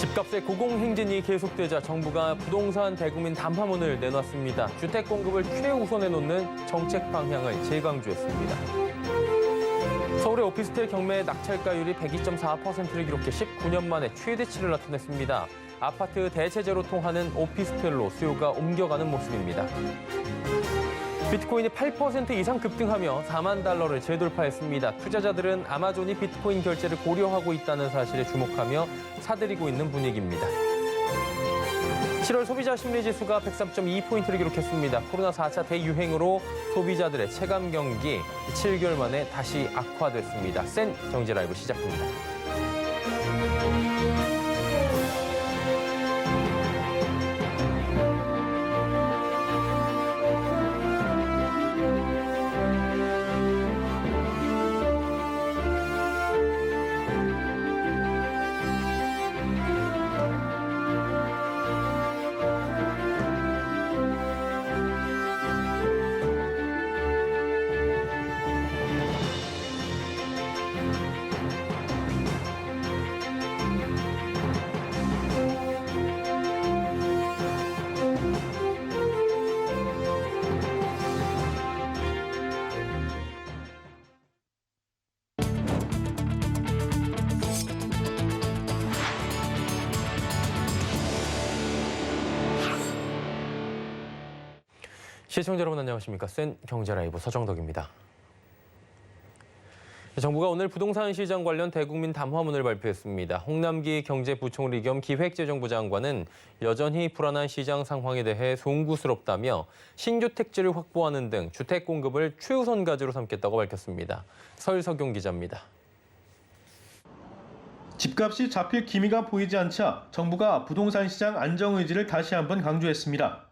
집값의 고공행진이 계속되자 정부가 부동산 대국민 담화문을 내놨습니다. 주택 공급을 최우선에 놓는 정책 방향을 재강조했습니다. 서울의 오피스텔 경매 낙찰가율이 102.4%를 기록해 19년 만에 최대치를 나타냈습니다. 아파트 대체제로 통하는 오피스텔로 수요가 옮겨가는 모습입니다. 비트코인이 8% 이상 급등하며 4만 달러를 재돌파했습니다. 투자자들은 아마존이 비트코인 결제를 고려하고 있다는 사실에 주목하며 사들이고 있는 분위기입니다. 7월 소비자 심리지수가 103.2포인트를 기록했습니다. 코로나 4차 대유행으로 소비자들의 체감 경기 7개월 만에 다시 악화됐습니다. 센 경제 라이브 시작합니다. 시청자 여러분 안녕하십니까? 센 경제 라이브 서정덕입니다. 정부가 오늘 부동산 시장 관련 대국민 담화문을 발표했습니다. 홍남기 경제부총리 겸 기획재정부 장관은 여전히 불안한 시장 상황에 대해 송구스럽다며 신주택지를 확보하는 등 주택 공급을 최우선 과제로 삼겠다고 밝혔습니다. 서일석용 기자입니다. 집값이 잡힐 기미가 보이지 않자 정부가 부동산 시장 안정 의지를 다시 한번 강조했습니다.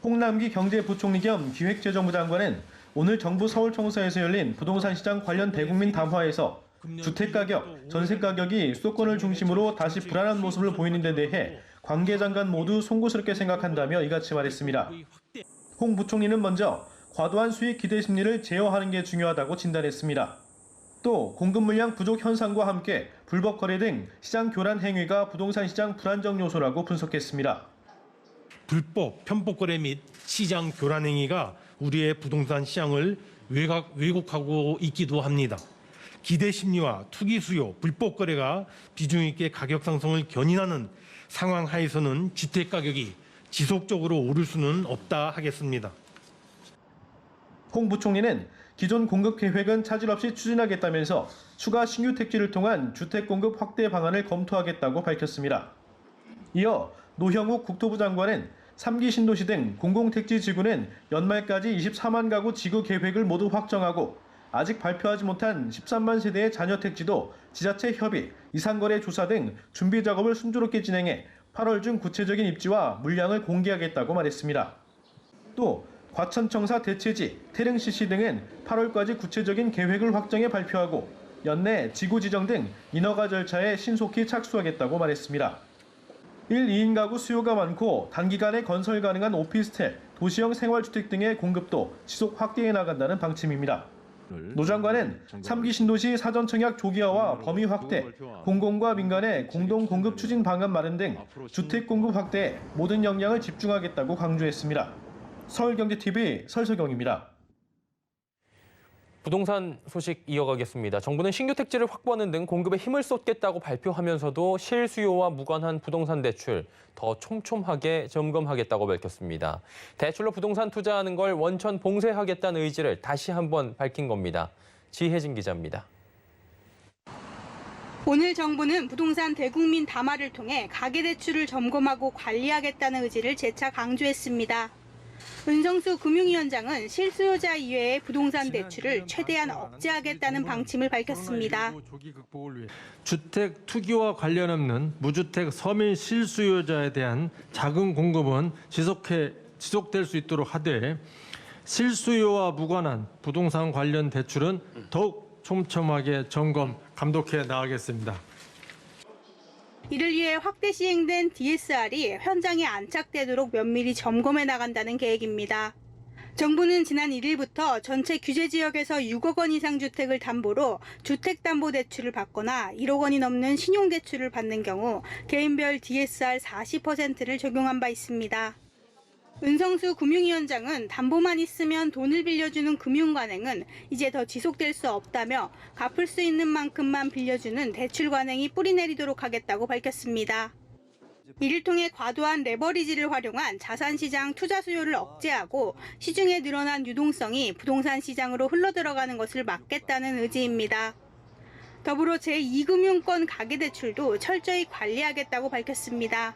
홍남기 경제부총리 겸 기획재정부 장관은 오늘 정부 서울청사에서 열린 부동산 시장 관련 대국민 담화에서 주택가격, 전세가격이 수도권을 중심으로 다시 불안한 모습을 보이는 데 대해 관계장관 모두 송구스럽게 생각한다며 이같이 말했습니다. 홍 부총리는 먼저 과도한 수익 기대 심리를 제어하는 게 중요하다고 진단했습니다. 또 공급 물량 부족 현상과 함께 불법 거래 등 시장 교란 행위가 부동산 시장 불안정 요소라고 분석했습니다. 불법, 편법 거래 및 시장 교란 행위가 우리의 부동산 시장을 왜곡하고 있기도 합니다. 기대 심리와 투기 수요, 불법 거래가 비중 있게 가격 상승을 견인하는 상황 하에서는 주택 가격이 지속적으로 오를 수는 없다 하겠습니다. 홍 부총리는 기존 공급 계획은 차질 없이 추진하겠다면서 추가 신규 택지를 통한 주택 공급 확대 방안을 검토하겠다고 밝혔습니다. 이어 노형욱 국토부 장관은 3기 신도시 등 공공택지 지구는 연말까지 24만 가구 지구 계획을 모두 확정하고 아직 발표하지 못한 13만 세대의 자녀 택지도 지자체 협의, 이상거래 조사 등 준비 작업을 순조롭게 진행해 8월 중 구체적인 입지와 물량을 공개하겠다고 말했습니다. 또 과천청사 대체지, 태릉CC 등은 8월까지 구체적인 계획을 확정해 발표하고 연내 지구 지정 등 인허가 절차에 신속히 착수하겠다고 말했습니다. 1, 2인 가구 수요가 많고 단기간에 건설 가능한 오피스텔, 도시형 생활주택 등의 공급도 지속 확대해 나간다는 방침입니다. 노 장관은 3기 신도시 사전청약 조기화와 범위 확대, 공공과 민간의 공동 공급 추진 방안 마련 등 주택 공급 확대에 모든 역량을 집중하겠다고 강조했습니다. 서울경제TV 설석영입니다. 부동산 소식 이어가겠습니다. 정부는 신규 택지를 확보하는 등 공급에 힘을 쏟겠다고 발표하면서도 실수요와 무관한 부동산 대출 더 촘촘하게 점검하겠다고 밝혔습니다. 대출로 부동산 투자하는 걸 원천 봉쇄하겠다는 의지를 다시 한번 밝힌 겁니다. 지혜진 기자입니다. 오늘 정부는 부동산 대국민 담화를 통해 가계대출을 점검하고 관리하겠다는 의지를 재차 강조했습니다. 은성수 금융위원장은 실수요자 이외의 부동산 대출을 최대한 억제하겠다는 방침을 밝혔습니다. 주택 투기와 관련 없는 무주택 서민 실수요자에 대한 자금 공급은 지속될 수 있도록 하되 실수요와 무관한 부동산 관련 대출은 더욱 촘촘하게 점검, 감독해 나가겠습니다. 이를 위해 확대 시행된 DSR이 현장에 안착되도록 면밀히 점검해 나간다는 계획입니다. 정부는 지난 1일부터 전체 규제 지역에서 6억 원 이상 주택을 담보로 주택담보대출을 받거나 1억 원이 넘는 신용대출을 받는 경우 개인별 DSR 40%를 적용한 바 있습니다. 은성수 금융위원장은 담보만 있으면 돈을 빌려주는 금융관행은 이제 더 지속될 수 없다며 갚을 수 있는 만큼만 빌려주는 대출 관행이 뿌리내리도록 하겠다고 밝혔습니다. 이를 통해 과도한 레버리지를 활용한 자산시장 투자 수요를 억제하고 시중에 늘어난 유동성이 부동산 시장으로 흘러들어가는 것을 막겠다는 의지입니다. 더불어 제2금융권 가계대출도 철저히 관리하겠다고 밝혔습니다.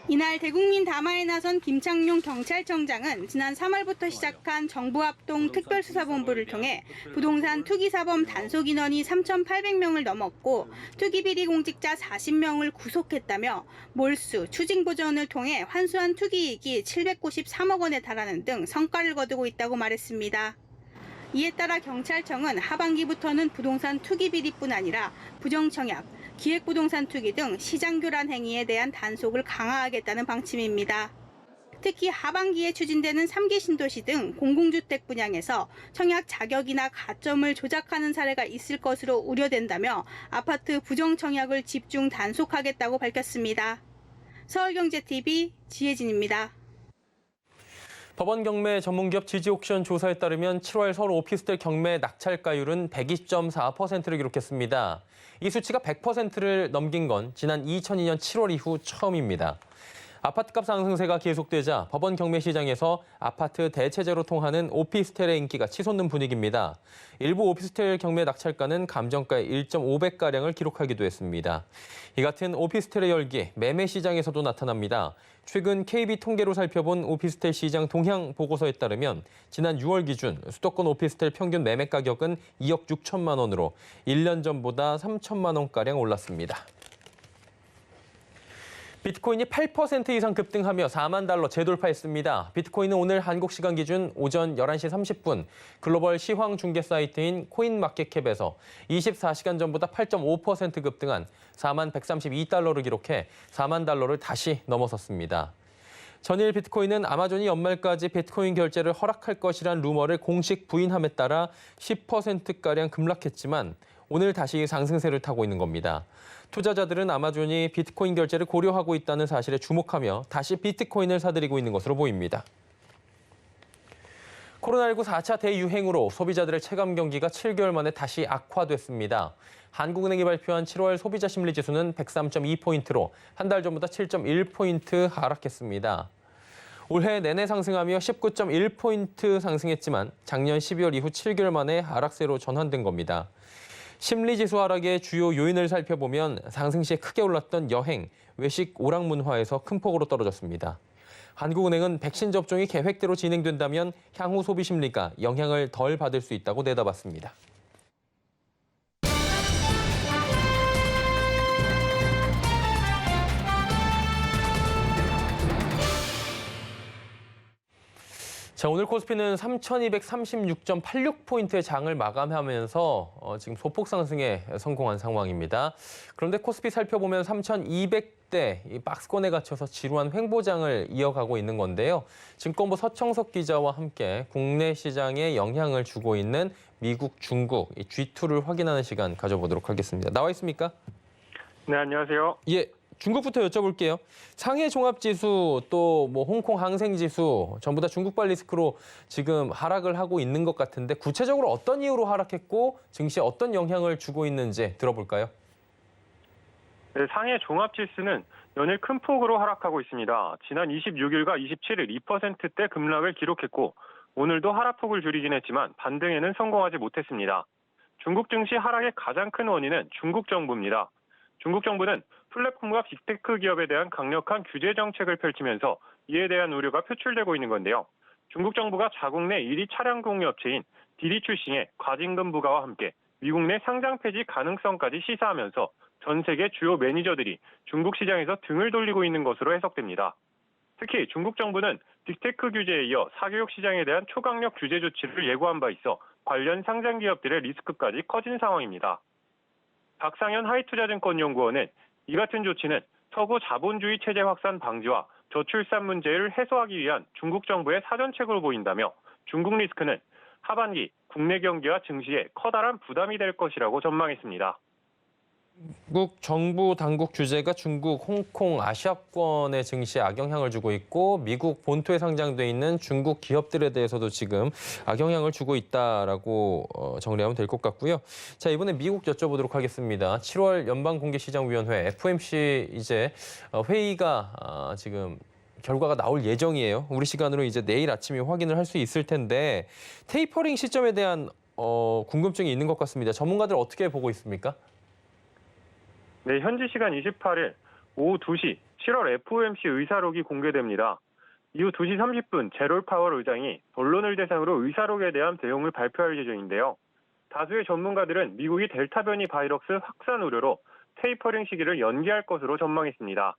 이날 대국민 담화에 나선 김창룡 경찰청장은 지난 3월부터 시작한 정부합동 특별수사본부를 통해 부동산 투기사범 단속 인원이 3,800명을 넘었고 투기비리 공직자 40명을 구속했다며 몰수, 추징보전을 통해 환수한 투기이익이 793억 원에 달하는 등 성과를 거두고 있다고 말했습니다. 이에 따라 경찰청은 하반기부터는 부동산 투기 비리뿐 아니라 부정청약, 기획부동산 투기 등 시장교란 행위에 대한 단속을 강화하겠다는 방침입니다. 특히 하반기에 추진되는 3기 신도시 등 공공주택 분양에서 청약 자격이나 가점을 조작하는 사례가 있을 것으로 우려된다며 아파트 부정청약을 집중 단속하겠다고 밝혔습니다. 서울경제TV 지혜진입니다. 법원 경매 전문기업 지지옥션 조사에 따르면 7월 서울 오피스텔 경매 낙찰가율은 120.4%를 기록했습니다. 이 수치가 100%를 넘긴 건 지난 2002년 7월 이후 처음입니다. 아파트값 상승세가 계속되자 법원 경매 시장에서 아파트 대체제로 통하는 오피스텔의 인기가 치솟는 분위기입니다. 일부 오피스텔 경매 낙찰가는 감정가의 1.5배가량을 기록하기도 했습니다. 이 같은 오피스텔의 열기, 매매 시장에서도 나타납니다. 최근 KB 통계로 살펴본 오피스텔 시장 동향 보고서에 따르면 지난 6월 기준 수도권 오피스텔 평균 매매 가격은 2억 6천만 원으로 1년 전보다 3천만 원가량 올랐습니다. 비트코인이 8% 이상 급등하며 4만 달러 재돌파했습니다. 비트코인은 오늘 한국 시간 기준 오전 11시 30분 글로벌 시황 중개 사이트인 코인마켓캡에서 24시간 전보다 8.5% 급등한 4만 132달러를 기록해 4만 달러를 다시 넘어섰습니다. 전일 비트코인은 아마존이 연말까지 비트코인 결제를 허락할 것이란 루머를 공식 부인함에 따라 10%가량 급락했지만 오늘 다시 상승세를 타고 있는 겁니다. 투자자들은 아마존이 비트코인 결제를 고려하고 있다는 사실에 주목하며 다시 비트코인을 사들이고 있는 것으로 보입니다. 코로나19 4차 대유행으로 소비자들의 체감 경기가 7개월 만에 다시 악화됐습니다. 한국은행이 발표한 7월 소비자 심리지수는 103.2포인트로 한 달 전보다 7.1포인트 하락했습니다. 올해 내내 상승하며 19.1포인트 상승했지만 작년 12월 이후 7개월 만에 하락세로 전환된 겁니다. 심리지수 하락의 주요 요인을 살펴보면 상승 시에 크게 올랐던 여행, 외식, 오락 문화에서 큰 폭으로 떨어졌습니다. 한국은행은 백신 접종이 계획대로 진행된다면 향후 소비 심리가 영향을 덜 받을 수 있다고 내다봤습니다. 자, 오늘 코스피는 3,236.86포인트의 장을 마감하면서 지금 소폭 상승에 성공한 상황입니다. 그런데 코스피 살펴보면 3,200대 이 박스권에 갇혀서 지루한 횡보장을 이어가고 있는 건데요. 증권부 서청석 기자와 함께 국내 시장에 영향을 주고 있는 미국, 중국 이 G2를 확인하는 시간 가져보도록 하겠습니다. 나와 있습니까? 네, 안녕하세요. 예. 중국부터 여쭤볼게요. 상해 종합지수 또 뭐 홍콩 항생지수 전부 다 중국발 리스크로 지금 하락을 하고 있는 것 같은데 구체적으로 어떤 이유로 하락했고 증시에 어떤 영향을 주고 있는지 들어볼까요? 네, 상해 종합지수는 연일 큰 폭으로 하락하고 있습니다. 지난 26일과 27일 2%대 급락을 기록했고 오늘도 하락폭을 줄이긴 했지만 반등에는 성공하지 못했습니다. 중국 증시 하락의 가장 큰 원인은 중국 정부입니다. 중국 정부는 플랫폼과 빅테크 기업에 대한 강력한 규제 정책을 펼치면서 이에 대한 우려가 표출되고 있는 건데요. 중국 정부가 자국 내 1위 차량 공유업체인 디디 출싱의 과징금 부과와 함께 미국 내 상장 폐지 가능성까지 시사하면서 전 세계 주요 매니저들이 중국 시장에서 등을 돌리고 있는 것으로 해석됩니다. 특히 중국 정부는 빅테크 규제에 이어 사교육 시장에 대한 초강력 규제 조치를 예고한 바 있어 관련 상장 기업들의 리스크까지 커진 상황입니다. 박상현 하이투자증권연구원은 이 같은 조치는 서구 자본주의 체제 확산 방지와 저출산 문제를 해소하기 위한 중국 정부의 사전책으로 보인다며 중국 리스크는 하반기 국내 경기와 증시에 커다란 부담이 될 것이라고 전망했습니다. 미국 정부 당국 규제가 중국, 홍콩, 아시아권의 증시에 악영향을 주고 있고 미국 본토에 상장돼 있는 중국 기업들에 대해서도 지금 악영향을 주고 있다라고 정리하면 될 것 같고요. 자, 이번에 미국 여쭤보도록 하겠습니다. 7월 연방공개시장위원회 FOMC 이제 회의가 지금 결과가 나올 예정이에요. 우리 시간으로 이제 내일 아침에 확인을 할 수 있을 텐데 테이퍼링 시점에 대한 궁금증이 있는 것 같습니다. 전문가들 어떻게 보고 있습니까? 네, 현지 시간 28일 오후 2시 7월 FOMC 의사록이 공개됩니다. 이후 2시 30분 제롤 파월 의장이 언론을 대상으로 의사록에 대한 내용을 발표할 예정인데요. 다수의 전문가들은 미국이 델타 변이 바이러스 확산 우려로 테이퍼링 시기를 연기할 것으로 전망했습니다.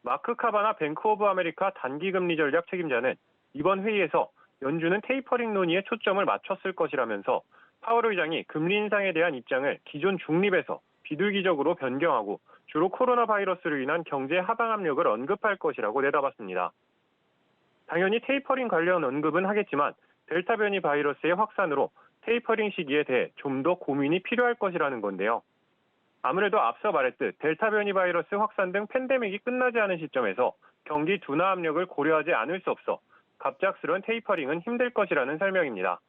마크 카바나 뱅크 오브 아메리카 단기금리 전략 책임자는 이번 회의에서 연준은 테이퍼링 논의에 초점을 맞췄을 것이라면서 파월 의장이 금리 인상에 대한 입장을 기존 중립에서 비둘기적으로 변경하고 주로 코로나 바이러스로 인한 경제 하방 압력을 언급할 것이라고 내다봤습니다. 당연히 테이퍼링 관련 언급은 하겠지만 델타 변이 바이러스의 확산으로 테이퍼링 시기에 대해 좀 더 고민이 필요할 것이라는 건데요. 아무래도 앞서 말했듯 델타 변이 바이러스 확산 등 팬데믹이 끝나지 않은 시점에서 경기 둔화 압력을 고려하지 않을 수 없어 갑작스러운 테이퍼링은 힘들 것이라는 설명입니다.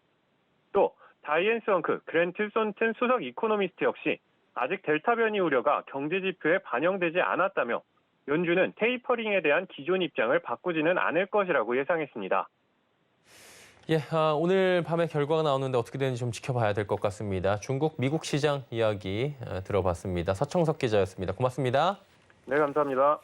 또 다이앤스 원크 그랜트 손튼 수석 이코노미스트 역시 아직 델타 변이 우려가 경제 지표에 반영되지 않았다며 연준은 테이퍼링에 대한 기존 입장을 바꾸지는 않을 것이라고 예상했습니다. 예, 오늘 밤에 결과가 나오는데 어떻게 되는지 좀 지켜봐야 될 것 같습니다. 중국, 미국 시장 이야기 들어봤습니다. 서청석 기자였습니다. 고맙습니다. 네, 감사합니다.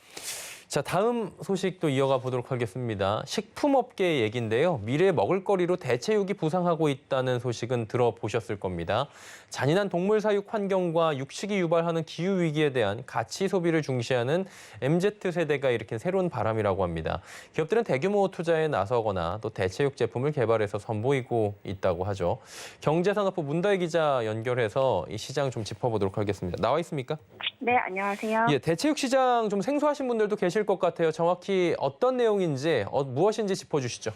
자, 다음 소식도 이어가 보도록 하겠습니다. 식품업계의 얘기인데요. 미래 먹을거리로 대체육이 부상하고 있다는 소식은 들어보셨을 겁니다. 잔인한 동물 사육 환경과 육식이 유발하는 기후위기에 대한 가치 소비를 중시하는 MZ세대가 일으킨 새로운 바람이라고 합니다. 기업들은 대규모 투자에 나서거나 또 대체육 제품을 개발해서 선보이고 있다고 하죠. 경제산업부 문다혜 기자 연결해서 이 시장 좀 짚어보도록 하겠습니다. 나와 있습니까? 네, 안녕하세요. 예, 대체육 시장 좀 생소하신 분들도 계실 것 같아요. 정확히 어떤 내용인지, 무엇인지 짚어주시죠.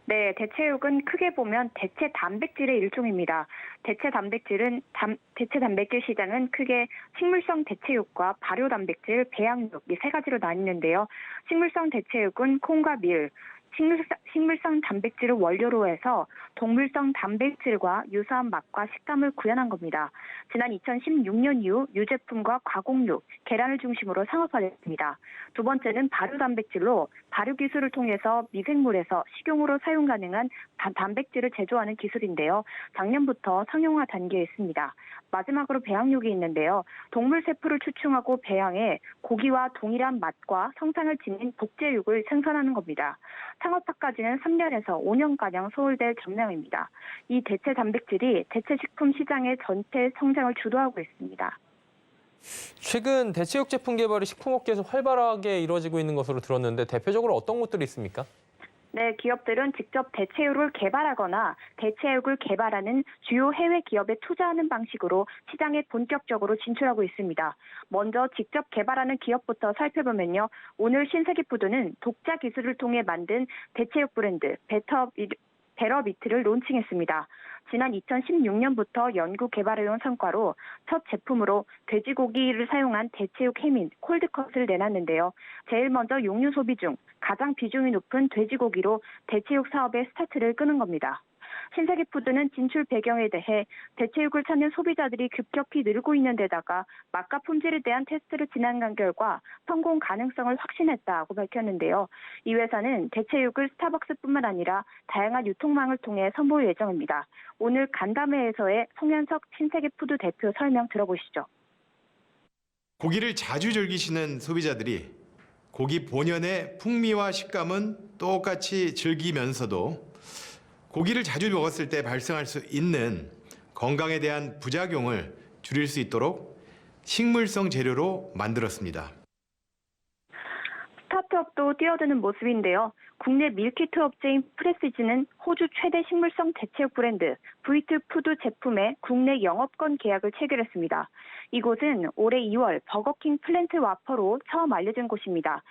네, 대체육은 크게 보면 대체 단백질의 일종입니다. 대체 단백질 시장은 크게 식물성 대체육과 발효 단백질, 배양육 이 세 가지로 나뉘는데요. 식물성 대체육은 콩과 밀, 식물성 단백질을 원료로 해서 동물성 단백질과 유사한 맛과 식감을 구현한 겁니다. 지난 2016년 이후 유제품과 가공육, 계란을 중심으로 상업화됐습니다. 두 번째는 발효 단백질로 발효 기술을 통해서 미생물에서 식용으로 사용 가능한 단백질을 제조하는 기술인데요. 작년부터 상용화 단계에 있습니다. 마지막으로 배양육이 있는데요. 동물 세포를 추출하고 배양해 고기와 동일한 맛과 성상을 지닌 복제육을 생산하는 겁니다. 상업화까지는 3년에서 5년가량 소홀될 전망입니다. 이 대체 단백질이 대체 식품 시장의 전체 성장을 주도하고 있습니다. 최근 대체육 제품 개발이 식품업계에서 활발하게 이루어지고 있는 것으로 들었는데 대표적으로 어떤 것들이 있습니까? 네, 기업들은 직접 대체육을 개발하거나 대체육을 개발하는 주요 해외 기업에 투자하는 방식으로 시장에 본격적으로 진출하고 있습니다. 먼저 직접 개발하는 기업부터 살펴보면요. 오늘 신세계푸드는 독자 기술을 통해 만든 대체육 브랜드 베러비트를 론칭했습니다. 지난 2016년부터 연구 개발해온 성과로 첫 제품으로 돼지고기를 사용한 대체육 해민 콜드컷을 내놨는데요. 제일 먼저 육류 소비 중 가장 비중이 높은 돼지고기로 대체육 사업의 스타트를 끄는 겁니다. 신세계푸드는 진출 배경에 대해 대체육을 찾는 소비자들이 급격히 늘고 있는 데다가 맛과 품질에 대한 테스트를 진행한 결과 성공 가능성을 확신했다고 밝혔는데요. 이 회사는 대체육을 스타벅스뿐만 아니라 다양한 유통망을 통해 선보일 예정입니다. 오늘 간담회에서의 송현석 신세계푸드 대표 설명 들어보시죠. 고기를 자주 즐기시는 소비자들이 고기 본연의 풍미와 식감은 똑같이 즐기면서도 고기를 자주 먹었을 때 발생할 수 있는 건강에 대한 부작용을 줄일 수 있도록 식물성 재료로 만들었습니다. 스타트업도 뛰어드는 모습인데요. 국내 밀키트 업체인 프레시즈는 호주 최대 식물성 대체육 브랜드 브이트 푸드 제품의 국내 영업권 계약을 체결했습니다. 이곳은 올해 2월 버거킹 플랜트 와퍼로 처음 알려진 곳입니다.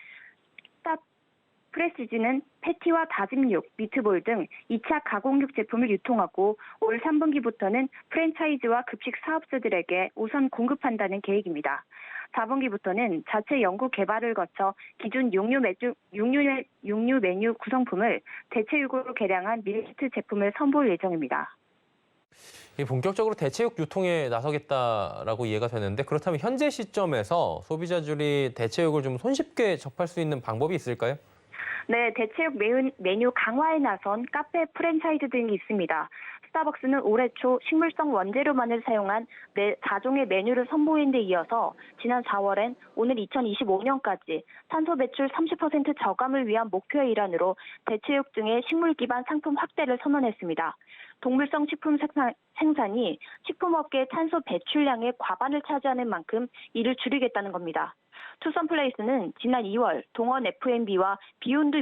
프레시즈는 패티와 다진 육, 미트볼 등 2차 가공육 제품을 유통하고 올 3분기부터는 프랜차이즈와 급식 사업자들에게 우선 공급한다는 계획입니다. 4분기부터는 자체 연구 개발을 거쳐 기존 육류 메뉴 구성품을 대체육으로 개량한 밀키트 제품을 선보일 예정입니다. 본격적으로 대체육 유통에 나서겠다라고 이해가 되는데 그렇다면 현재 시점에서 소비자들이 대체육을 좀 손쉽게 접할 수 있는 방법이 있을까요? 네, 대체육 메뉴 강화에 나선 카페 프랜차이즈 등이 있습니다. 스타벅스는 올해 초 식물성 원재료만을 사용한 4종의 메뉴를 선보인 데 이어서 지난 4월엔 오늘 2025년까지 탄소 배출 30% 저감을 위한 목표의 일환으로 대체육 등의 식물 기반 상품 확대를 선언했습니다. 동물성 식품 생산이 식품업계의 탄소 배출량의 과반을 차지하는 만큼 이를 줄이겠다는 겁니다. 투썸플레이스는 지난 2월 동원 F&B와 비욘드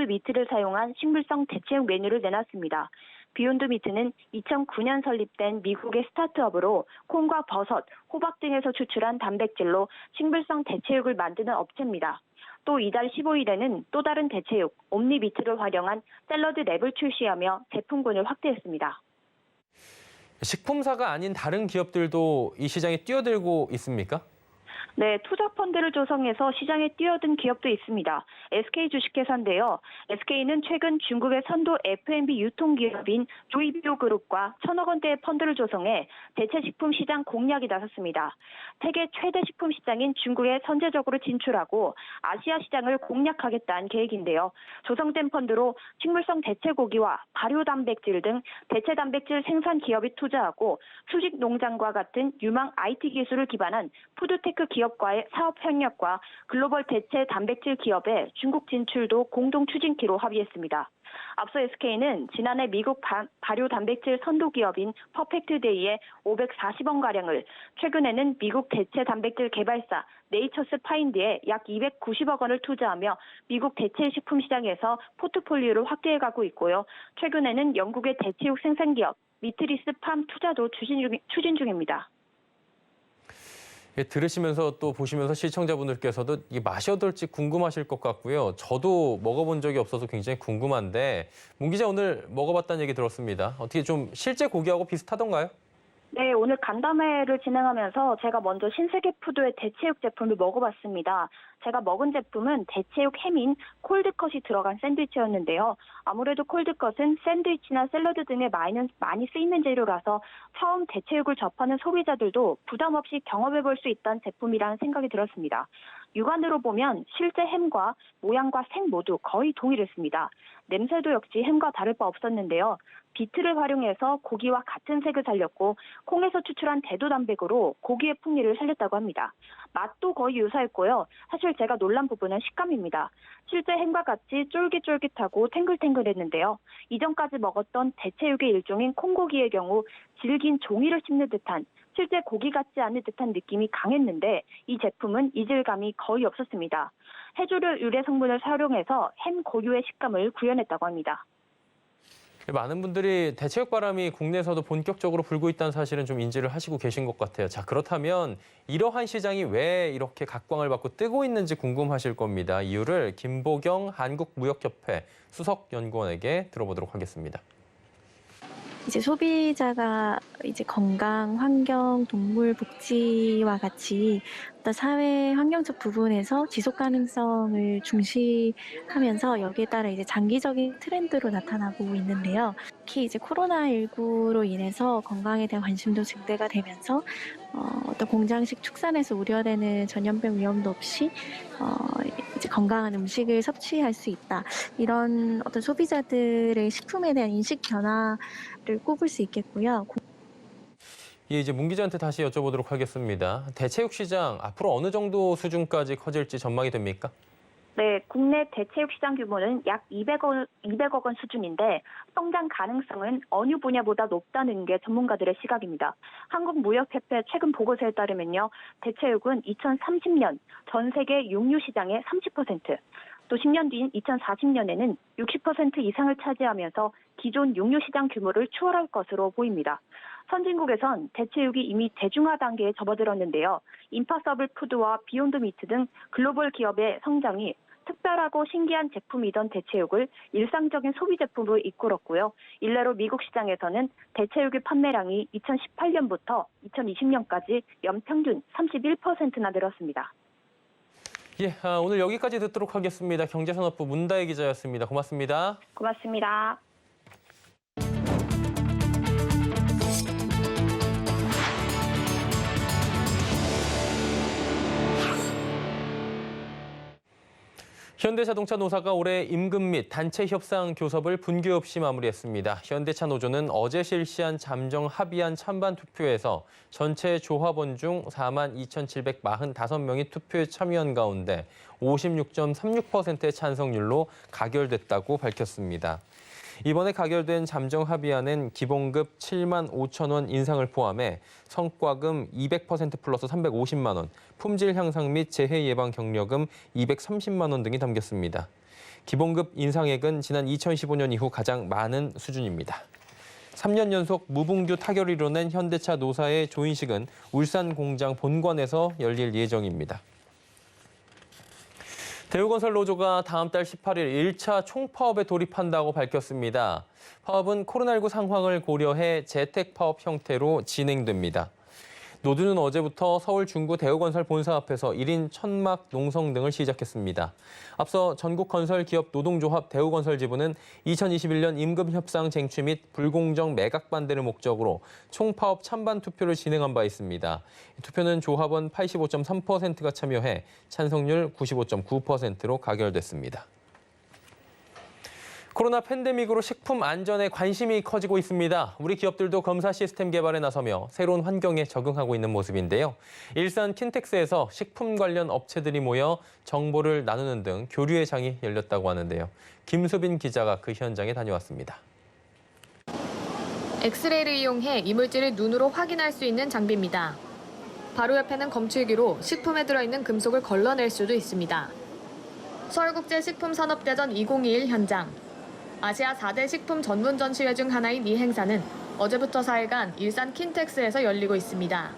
미트를 사용한 식물성 대체육 메뉴를 내놨습니다. 비욘드 미트는 2009년 설립된 미국의 스타트업으로 콩과 버섯, 호박 등에서 추출한 단백질로 식물성 대체육을 만드는 업체입니다. 또 이달 15일에는 또 다른 대체육, 옴니비트를 활용한 샐러드 랩을 출시하며 제품군을 확대했습니다. 식품사가 아닌 다른 기업들도 이 시장에 뛰어들고 있습니까? 네, 투자 펀드를 조성해서 시장에 뛰어든 기업도 있습니다. SK 주식회사인데요. SK는 최근 중국의 선도 F&B 유통기업인 조이비오 그룹과 1,000억 원대의 펀드를 조성해 대체식품 시장 공략에 나섰습니다. 세계 최대 식품 시장인 중국에 선제적으로 진출하고 아시아 시장을 공략하겠다는 계획인데요. 조성된 펀드로 식물성 대체고기와 발효 단백질 등 대체 단백질 생산 기업이 투자하고 수직 농장과 같은 유망 IT 기술을 기반한 푸드테크 기업과의 사업 협력과 글로벌 대체 단백질 기업의 중국 진출도 공동 추진키로 합의했습니다. 앞서 SK는 지난해 미국 발효 단백질 선도 기업인 퍼펙트데이에 540원가량을, 최근에는 미국 대체 단백질 개발사 네이처스 파인드에 약 290억 원을 투자하며 미국 대체 식품 시장에서 포트폴리오를 확대해가고 있고요. 최근에는 영국의 대체육 생산 기업 미트리스 팜 투자도 추진 중입니다. 들으시면서 또 보시면서 시청자분들께서도 이게 맛이 어떨지 궁금하실 것 같고요. 저도 먹어본 적이 없어서 굉장히 궁금한데 문 기자 오늘 먹어봤다는 얘기 들었습니다. 어떻게 좀 실제 고기하고 비슷하던가요? 네, 오늘 간담회를 진행하면서 제가 먼저 신세계푸드의 대체육 제품을 먹어봤습니다. 제가 먹은 제품은 대체육 햄인 콜드컷이 들어간 샌드위치였는데요. 아무래도 콜드컷은 샌드위치나 샐러드 등에 많이 쓰이는 재료라서 처음 대체육을 접하는 소비자들도 부담 없이 경험해볼 수 있다는 제품이라는 생각이 들었습니다. 육안으로 보면 실제 햄과 모양과 색 모두 거의 동일했습니다. 냄새도 역시 햄과 다를 바 없었는데요. 비트를 활용해서 고기와 같은 색을 살렸고 콩에서 추출한 대도 단백으로 고기의 풍미를 살렸다고 합니다. 맛도 거의 유사했고요. 사실 제가 놀란 부분은 식감입니다. 실제 햄과 같이 쫄깃쫄깃하고 탱글탱글했는데요. 이전까지 먹었던 대체육의 일종인 콩고기의 경우 질긴 종이를 씹는 듯한, 실제 고기 같지 않은 듯한 느낌이 강했는데 이 제품은 이질감이 거의 없었습니다. 해조류 유래 성분을 활용해서 햄 고유의 식감을 구현했다고 합니다. 많은 분들이 대체육 바람이 국내에서도 본격적으로 불고 있다는 사실은 좀 인지를 하시고 계신 것 같아요. 자, 그렇다면 이러한 시장이 왜 이렇게 각광을 받고 뜨고 있는지 궁금하실 겁니다. 이유를 김보경 한국무역협회 수석연구원에게 들어보도록 하겠습니다. 이제 소비자가 이제 건강, 환경, 동물 복지와 같이 어떤 사회 환경적 부분에서 지속 가능성을 중시하면서 여기에 따라 이제 장기적인 트렌드로 나타나고 있는데요. 특히 이제 코로나19로 인해서 건강에 대한 관심도 증대가 되면서 어떤 공장식 축산에서 우려되는 전염병 위험도 없이 이제 건강한 음식을 섭취할 수 있다. 이런 어떤 소비자들의 식품에 대한 인식 변화를 꼽을 수 있겠고요. 예, 이제 문 기자한테 다시 여쭤보도록 하겠습니다. 대체육 시장 앞으로 어느 정도 수준까지 커질지 전망이 됩니까? 네, 국내 대체육 시장 규모는 약 200억 원 수준인데 성장 가능성은 어느 분야보다 높다는 게 전문가들의 시각입니다. 한국무역협회 최근 보고서에 따르면요, 대체육은 2030년 전 세계 육류 시장의 30%, 또 10년 뒤인 2040년에는 60% 이상을 차지하면서 기존 육류 시장 규모를 추월할 것으로 보입니다. 선진국에선 대체육이 이미 대중화 단계에 접어들었는데요. 임파서블 푸드와 비욘드 미트 등 글로벌 기업의 성장이 특별하고 신기한 제품이던 대체육을 일상적인 소비 제품으로 이끌었고요. 일례로 미국 시장에서는 대체육의 판매량이 2018년부터 2020년까지 연평균 31%나 늘었습니다. 예, 오늘 여기까지 듣도록 하겠습니다. 경제산업부 문다혜 기자였습니다. 고맙습니다. 고맙습니다. 현대자동차 노사가 올해 임금 및 단체 협상 교섭을 분규 없이 마무리했습니다. 현대차 노조는 어제 실시한 잠정 합의안 찬반 투표에서 전체 조합원 중 42,745명이 투표에 참여한 가운데 56.36%의 찬성률로 가결됐다고 밝혔습니다. 이번에 가결된 잠정 합의안은 기본급 7만 5천 원 인상을 포함해 성과금 200% 플러스 350만 원, 품질 향상 및 재해 예방 경력금 230만 원 등이 담겼습니다. 기본급 인상액은 지난 2015년 이후 가장 많은 수준입니다. 3년 연속 무분규 타결을 이뤄낸 현대차 노사의 조인식은 울산 공장 본관에서 열릴 예정입니다. 대우건설 노조가 다음 달 18일 1차 총파업에 돌입한다고 밝혔습니다. 파업은 코로나19 상황을 고려해 재택파업 형태로 진행됩니다. 노조는 어제부터 서울 중구 대우건설 본사 앞에서 1인 천막 농성 등을 시작했습니다. 앞서 전국건설기업 노동조합 대우건설 지부는 2021년 임금 협상 쟁취 및 불공정 매각 반대를 목적으로 총파업 찬반 투표를 진행한 바 있습니다. 투표는 조합원 85.3%가 참여해 찬성률 95.9%로 가결됐습니다. 코로나 팬데믹으로 식품 안전에 관심이 커지고 있습니다. 우리 기업들도 검사 시스템 개발에 나서며 새로운 환경에 적응하고 있는 모습인데요. 일산 킨텍스에서 식품 관련 업체들이 모여 정보를 나누는 등 교류의 장이 열렸다고 하는데요. 김수빈 기자가 그 현장에 다녀왔습니다. 엑스레이를 이용해 이물질을 눈으로 확인할 수 있는 장비입니다. 바로 옆에는 검출기로 식품에 들어있는 금속을 걸러낼 수도 있습니다. 서울국제식품산업대전 2021 현장. 아시아 4대 식품 전문 전시회 중 하나인 이 행사는 어제부터 4일간 일산 킨텍스에서 열리고 있습니다.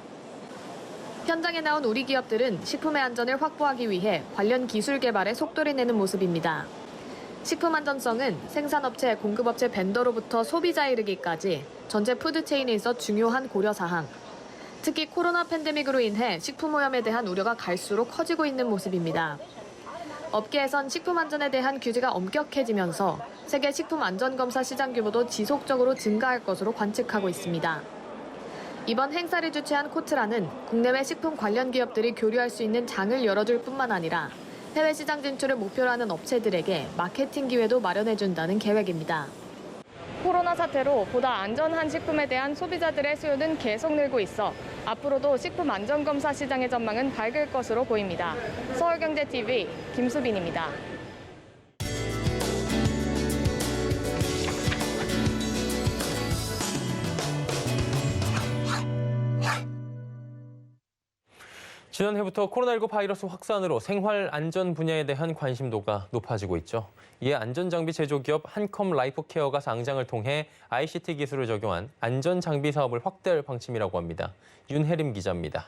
현장에 나온 우리 기업들은 식품의 안전을 확보하기 위해 관련 기술 개발에 속도를 내는 모습입니다. 식품 안전성은 생산업체, 공급업체, 벤더로부터 소비자에 이르기까지 전체 푸드체인에 있어 중요한 고려사항. 특히 코로나 팬데믹으로 인해 식품 오염에 대한 우려가 갈수록 커지고 있는 모습입니다. 업계에선 식품 안전에 대한 규제가 엄격해지면서 세계 식품 안전검사 시장 규모도 지속적으로 증가할 것으로 관측하고 있습니다. 이번 행사를 주최한 코트라는 국내외 식품 관련 기업들이 교류할 수 있는 장을 열어줄 뿐만 아니라 해외 시장 진출을 목표로 하는 업체들에게 마케팅 기회도 마련해준다는 계획입니다. 코로나 사태로 보다 안전한 식품에 대한 소비자들의 수요는 계속 늘고 있어 앞으로도 식품 안전검사 시장의 전망은 밝을 것으로 보입니다. 서울경제TV 김수빈입니다. 지난해부터 코로나19 바이러스 확산으로 생활 안전 분야에 대한 관심도가 높아지고 있죠. 이에 안전장비 제조기업 한컴 라이프케어가 상장을 통해 ICT 기술을 적용한 안전장비 사업을 확대할 방침이라고 합니다. 윤혜림 기자입니다.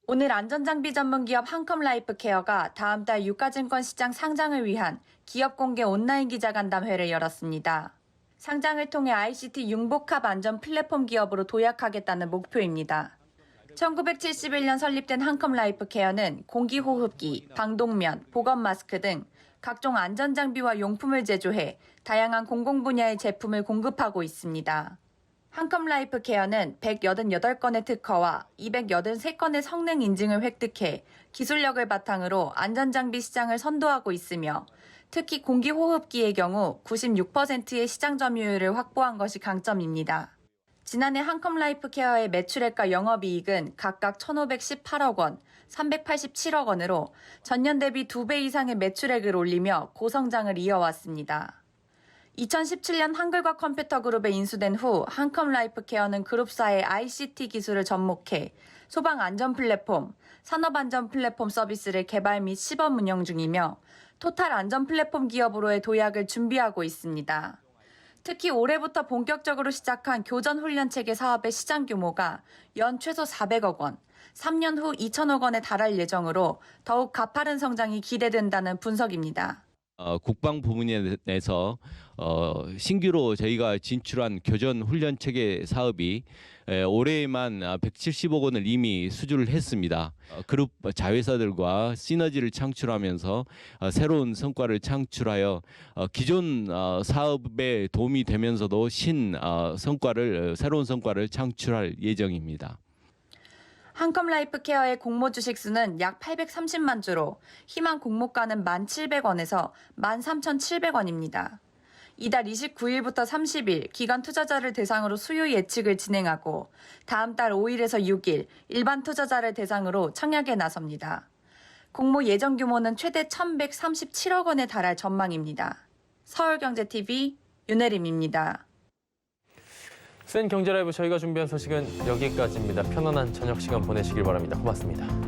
오늘 안전장비 전문 기업 한컴 라이프케어가 다음 달 유가증권 시장 상장을 위한 기업 공개 온라인 기자간담회를 열었습니다. 상장을 통해 ICT 융복합 안전 플랫폼 기업으로 도약하겠다는 목표입니다. 1971년 설립된 한컴 라이프케어는 공기호흡기, 방독면, 보건 마스크 등 각종 안전장비와 용품을 제조해 다양한 공공 분야의 제품을 공급하고 있습니다. 한컴 라이프케어는 188건의 특허와 283건의 성능 인증을 획득해 기술력을 바탕으로 안전장비 시장을 선도하고 있으며 특히 공기호흡기의 경우 96%의 시장 점유율을 확보한 것이 강점입니다. 지난해 한컴 라이프케어의 매출액과 영업이익은 각각 1,518억 원, 387억 원으로 전년 대비 2배 이상의 매출액을 올리며 고성장을 이어왔습니다. 2017년 한글과 컴퓨터 그룹에 인수된 후 한컴 라이프케어는 그룹사의 ICT 기술을 접목해 소방 안전 플랫폼, 산업 안전 플랫폼 서비스를 개발 및 시범 운영 중이며 토탈 안전 플랫폼 기업으로의 도약을 준비하고 있습니다. 특히 올해부터 본격적으로 시작한 교전 훈련 체계 사업의 시장 규모가 연 최소 400억 원, 3년 후 2천억 원에 달할 예정으로 더욱 가파른 성장이 기대된다는 분석입니다. 국방 부문에서 신규로 저희가 진출한 교전 훈련 체계 사업이 올해에만 170억 원을 이미 수주를 했습니다. 그룹 자회사들과 시너지를 창출하면서 새로운 성과를 창출하여 기존 사업에 도움이 되면서도 새로운 성과를 창출할 예정입니다. 한컴 라이프 케어의 공모 주식 수는 약 830만 주로 희망 공모가는 1,700원에서 13,700원입니다. 이달 29일부터 30일 기관 투자자를 대상으로 수요 예측을 진행하고 다음 달 5일에서 6일 일반 투자자를 대상으로 청약에 나섭니다. 공모 예정 규모는 최대 1,137억 원에 달할 전망입니다. 서울경제TV 윤혜림입니다. 센 경제라이브 저희가 준비한 소식은 여기까지입니다. 편안한 저녁 시간 보내시길 바랍니다. 고맙습니다.